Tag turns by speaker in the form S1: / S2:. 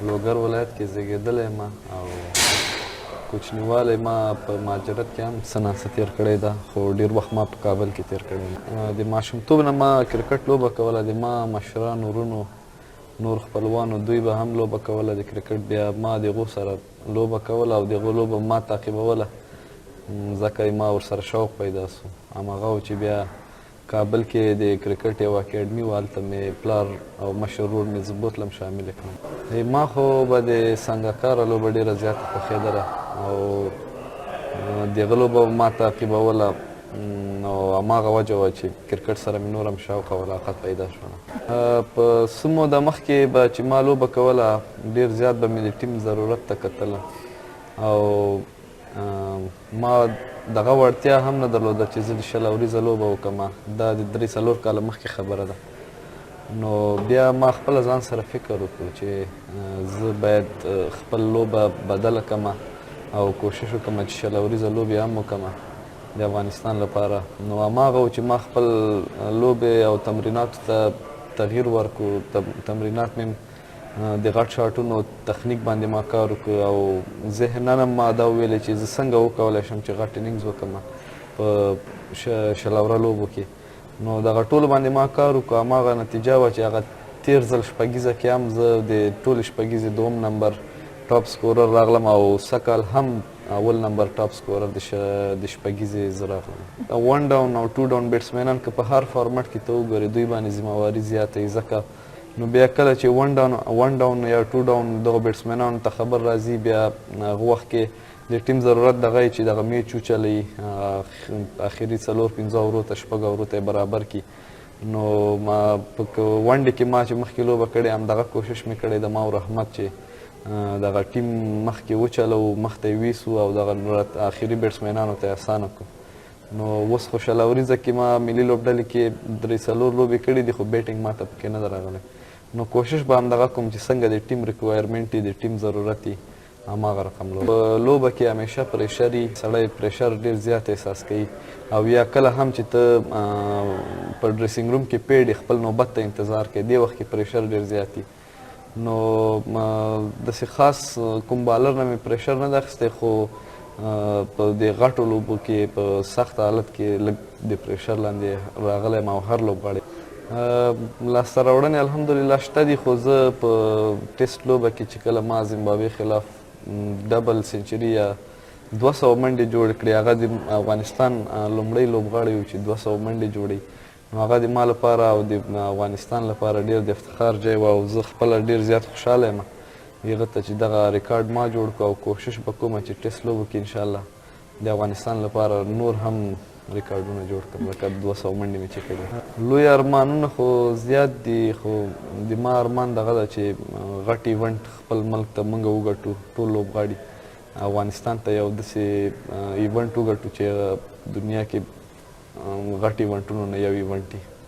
S1: لوګر ولایت کې زیږېدلی یم او کوچنیوالی ما په مهاجرت کې هم څه ناڅه تېر کړی ده، خو ډېر وخت ما په کابل کې تېر کړی دی. د ماشومتوب نه ما کرکټ لوبه کوله. د ما مشرانو ورونو نور خپلوانو دوی به هم لوبه کوله د کرکټ. بیا ما د هغو سره لوبه کوله او د هغو لوبه ما تعقیبوله، ځکه ما ورسره شوق پیدا سو. هماغه و چې بیا کابل کې د کرکټ یو اکیډمي وه، هلته مې پلار او مشر ورور مې زه بوتلم شامل کړم. ما خو به د سنګکاره لوبه ډېره زیاته خوښېدله او د هغه لوبه ما تعقیبوله، نو هماغه وجه وه چې کرکټ سره مې نور هم شوق او علاقه پیدا شوله. په څه موده مخکې به چې ما لوبه کوله ډېر زیات به مې د ټیم ضرورت ته کتله او ما دغه وړتیا هم نه درلوده چې زه د 20 اوریزه لوبه وکړم. دا د 3-4 کاله مخکې خبره ده. نو بیا ما خپله ځان سره فکر وکړو چې زه باید خپل لوبه بدله کړم او کوشش وکړم چې 20 اوریزه لوبې هم وکړم د افغانستان لپاره. نو هماغه و چې ما خپل لوبې او تمریناتو ته تغییر ورکړو. تمرینات مې د غټ شاټونو تخنیک باندې ما کار وکړ او ذهنا هم ما دا وویلې چې زه څنګه وکولی شم چې غټ انینګز وکړم په 20 اوره لوبو کې. نو دغه ټولو باندې ما کار وکړ. هماغه نتیجه وه چې هغه تېر ځل شپږیزه کې هم زه د ټولې شپږیزې 2 نمبر ټاپ سکورر راغلم او سږ کال هم اول نمبر ټاپ سکورر د شپږیزې زه راغلم. 1 ډاون او 2 ډاون بیټسمینان که په هر فارمټ کې ته وګورې دوی باندې ذمهواري زیاته وي، ځکه نو بیا کله چې 1 ډاون یا 2 ډاون دغو بیټسمینانو ته خبر راځي، بیا هغه وخت کې د ټیم ضرورت دغه یي چې دغه میچ وچلوي، اخري 4-5 اورو ته 6 اورو ته برابر کړي. نو ما په ونډې کې ما چې مخکې لوبه کړې همدغه کوشش مې کړی د ما او رحمت چې دغه ټیم مخکې وچلو، مخ ته یې ویسو او دغه اخري بیټسمینانو ته یې اسانه کړو. نو اوس خو 20 اوریزه کې ما ملي لوبډلې کې 3-4 لوبې کړي دي، خو بیټینګ ما ته پکې نه ده راغلی. نو کوشش به همدغه کوم چې څنګه د ټیم ریکوایرمنټ وي، د ټیم ضرورت وي، هماغه رقم لوبه. په لوبه کې همیشه پریشر وي، سړی پریشر ډېر زیات احساس کوي او یا کله هم چې ته په ډریسینګ روم کې پیډ خپل نوبت ته انتظار کوي، دې وخت کې پریشر ډېر زیات وي. نو داسې خاص کوم بالر نه مې پریشر نه ده اخیستی، خو په دې غټو لوبو کې په سخت حالت کې لږ د پریشر لاندې راغلی یم او هر لوبغاړی لاسته راوړنې الحمدلله شته دي. خو زه په ټیسټ لوبه کې چې کله ما زیمبابوې خلاف ډبل سنچري یا 200 منډې جوړ کړې، هغه د افغانستان لومړی لوبغاړی و چې 200 منډې جوړوي. نو هغه د ما لپاره او د افغانستان لپاره ډېر د افتخار ځای و او زه خپله ډېر زیات خوشحاله یم هغه ته چې دغه ریکارډ ما جوړ کړو او کوشش به کومه چې ټیسټ لوبو کې انشاءالله د افغانستان لپاره نور هم ریکارډونه جوړ کړم، لکه 200 منډې مې چې کړي. لوی ارمانونه خو زیات دي، خو د ما ارمان دغه ده چې غټ ایونټ خپل ملک ته موږ وګټو، ټول لوبغاړي افغانستان ته یو داسې ایونټ وګټو چې دنیا کې غټ ایونټونو نه یو ایونټ وي.